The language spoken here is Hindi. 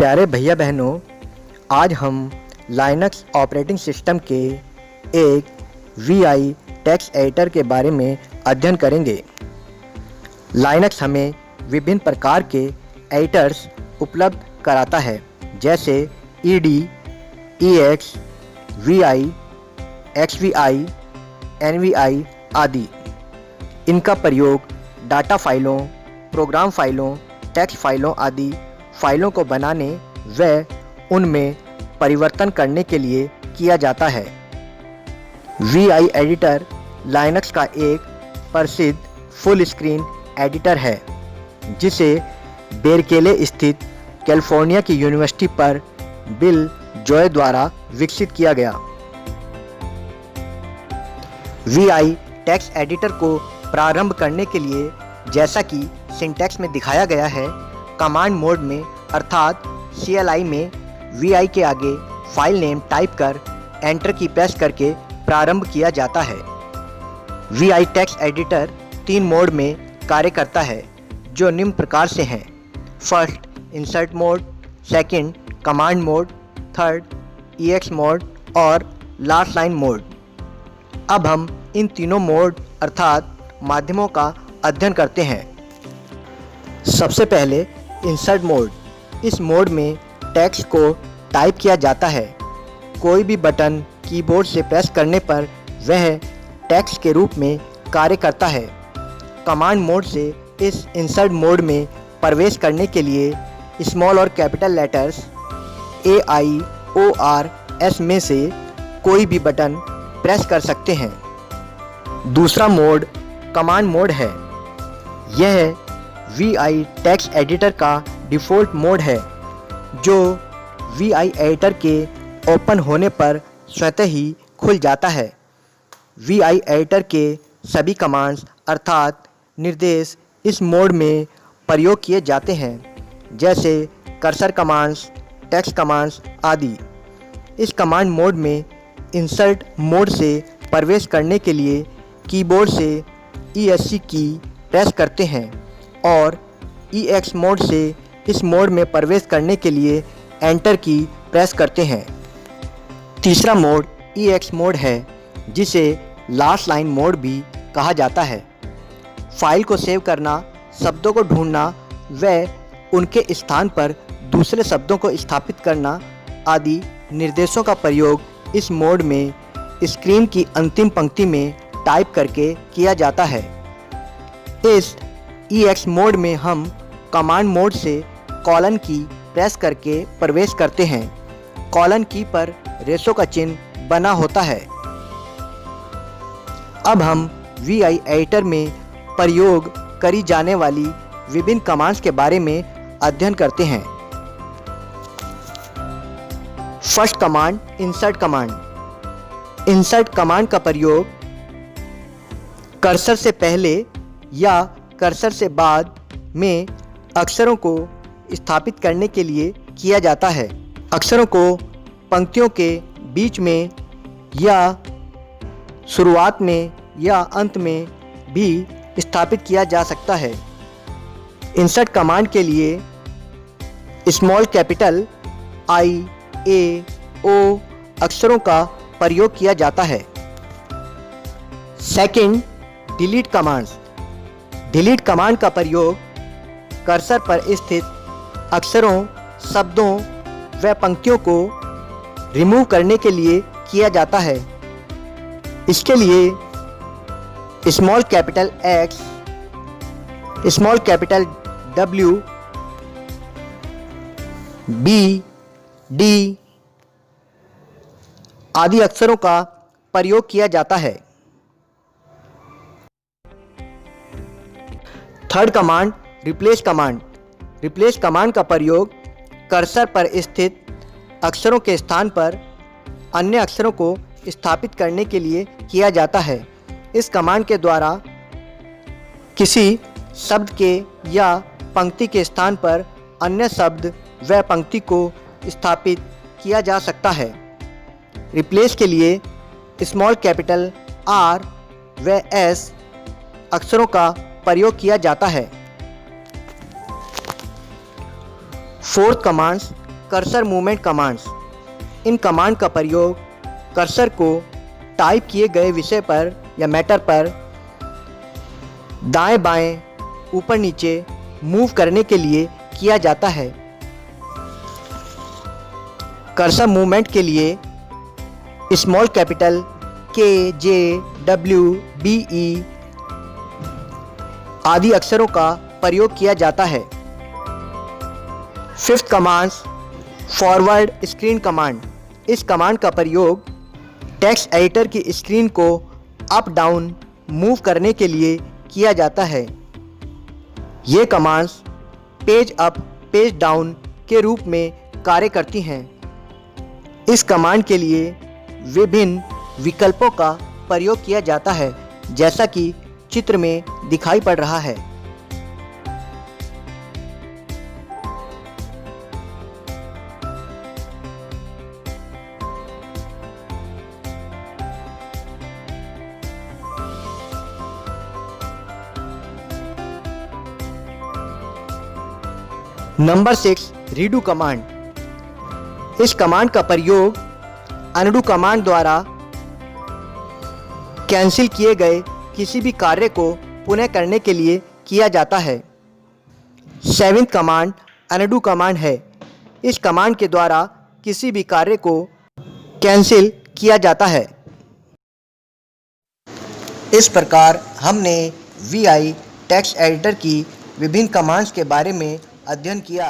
प्यारे भैया बहनों, आज हम लाइनक्स ऑपरेटिंग सिस्टम के एक VI टेक्स्ट एडिटर के बारे में अध्ययन करेंगे। लाइनक्स हमें विभिन्न प्रकार के एडिटर्स उपलब्ध कराता है, जैसे ED, EX, VI, XVI, NVI आदि। इनका प्रयोग डाटा फाइलों, प्रोग्राम फाइलों, टेक्स्ट फाइलों आदि फाइलों को बनाने व उनमें परिवर्तन करने के लिए किया जाता है। VI एडिटर लाइनक्स का एक प्रसिद्ध फुल स्क्रीन एडिटर है, जिसे बेरकेले स्थित कैलिफोर्निया की यूनिवर्सिटी पर बिल जॉय द्वारा विकसित किया गया। VI टेक्स्ट एडिटर को प्रारंभ करने के लिए, जैसा कि सिंटैक्स में दिखाया गया है, कमांड मोड में अर्थात CLI में VI के आगे फाइल नेम टाइप कर एंटर की प्रेस करके प्रारंभ किया जाता है। VI टेक्स्ट एडिटर 3 मोड में कार्य करता है, जो निम्न प्रकार से हैं: first insert mode, second command mode, third EX mode और लास्ट लाइन मोड। अब हम इन तीनों मोड अर्थात माध्यमों का अध्ययन करते हैं। सबसे पहले इंसर्ट मोड। इस मोड में टेक्स्ट को टाइप किया जाता है। कोई भी बटन कीबोर्ड से प्रेस करने पर वह टेक्स्ट के रूप में कार्य करता है। कमांड मोड से इस इंसर्ट मोड में प्रवेश करने के लिए स्मॉल और कैपिटल लेटर्स AIORS में से कोई भी बटन प्रेस कर सकते हैं। दूसरा मोड कमांड मोड है। यह VI टेक्स्ट एडिटर का डिफ़ॉल्ट मोड है, जो VI एडिटर के ओपन होने पर स्वतः ही खुल जाता है। VI एडिटर के सभी कमांड्स अर्थात निर्देश इस मोड में प्रयोग किए जाते हैं, जैसे कर्सर कमांड्स, टेक्स्ट कमांड्स आदि। इस कमांड मोड में इंसर्ट मोड से प्रवेश करने के लिए कीबोर्ड से ESC की प्रेस करते हैं और EX मोड से इस मोड में प्रवेश करने के लिए एंटर की प्रेस करते हैं। तीसरा मोड EX मोड है, जिसे लास्ट लाइन मोड भी कहा जाता है। फाइल को सेव करना, शब्दों को ढूंढना व उनके स्थान पर दूसरे शब्दों को स्थापित करना आदि निर्देशों का प्रयोग इस मोड में स्क्रीन की अंतिम पंक्ति में टाइप करके किया जाता है। इस EX मोड में हम कमांड मोड से कॉलन की प्रेस करके प्रवेश करते हैं। कॉलन की पर रेशो का चिन्ह बना होता है। अब हम VI एडिटर में प्रयोग करी जाने वाली विभिन्न कमांड्स के बारे में अध्ययन करते हैं। First command insert command. Insert command का प्रयोग कर्सर से पहले या कर्सर से बाद में अक्षरों को स्थापित करने के लिए किया जाता है। अक्षरों को पंक्तियों के बीच में या शुरुआत में या अंत में भी स्थापित किया जा सकता है। इंसर्ट कमांड के लिए स्मॉल कैपिटल IAO अक्षरों का प्रयोग किया जाता है। Second delete commands. Delete command का प्रयोग कर्सर पर स्थित अक्षरों, शब्दों व पंक्तियों को रिमूव करने के लिए किया जाता है। इसके लिए small capital X, small capital W, B, D आदि अक्षरों का प्रयोग किया जाता है। Third command replace command. Replace command का प्रयोग कर्सर पर स्थित अक्षरों के स्थान पर अन्य अक्षरों को स्थापित करने के लिए किया जाता है। इस कमांड के द्वारा किसी शब्द के या पंक्ति के स्थान पर अन्य शब्द व पंक्ति को स्थापित किया जा सकता है। रिप्लेस के लिए स्मॉल कैपिटल R व S अक्षरों का प्रयोग किया जाता है। Fourth commands cursor movement commands. In command का प्रयोग कर्सर को टाइप किए गए विषय पर या मैटर पर दाएं बाएं ऊपर नीचे मूव करने के लिए किया जाता है। कर्सर मूवमेंट के लिए स्मॉल कैपिटल के, जे, डब्ल्यू, बी, ई आदि अक्षरों का प्रयोग किया जाता है। Fifth commands forward screen command. इस कमांड का प्रयोग टेक्स्ट एडिटर की स्क्रीन को अप डाउन मूव करने के लिए किया जाता है। ये commands page up page down के रूप में कार्य करती हैं। इस कमांड के लिए विभिन्न विकल्पों का प्रयोग किया जाता है, जैसा कि चित्र में दिखाई पड़ रहा है। Number 6 redo command. इस कमांड का प्रयोग अनडू कमांड द्वारा कैंसिल किए गए किसी भी कार्य को पुनः करने के लिए किया जाता है। सेवेंथ कमांड अनडू कमांड है। इस कमांड के द्वारा किसी भी कार्य को कैंसिल किया जाता है। इस प्रकार हमने VI टेक्स्ट एडिटर की विभिन्न कमांड्स के बारे में अध्ययन किया।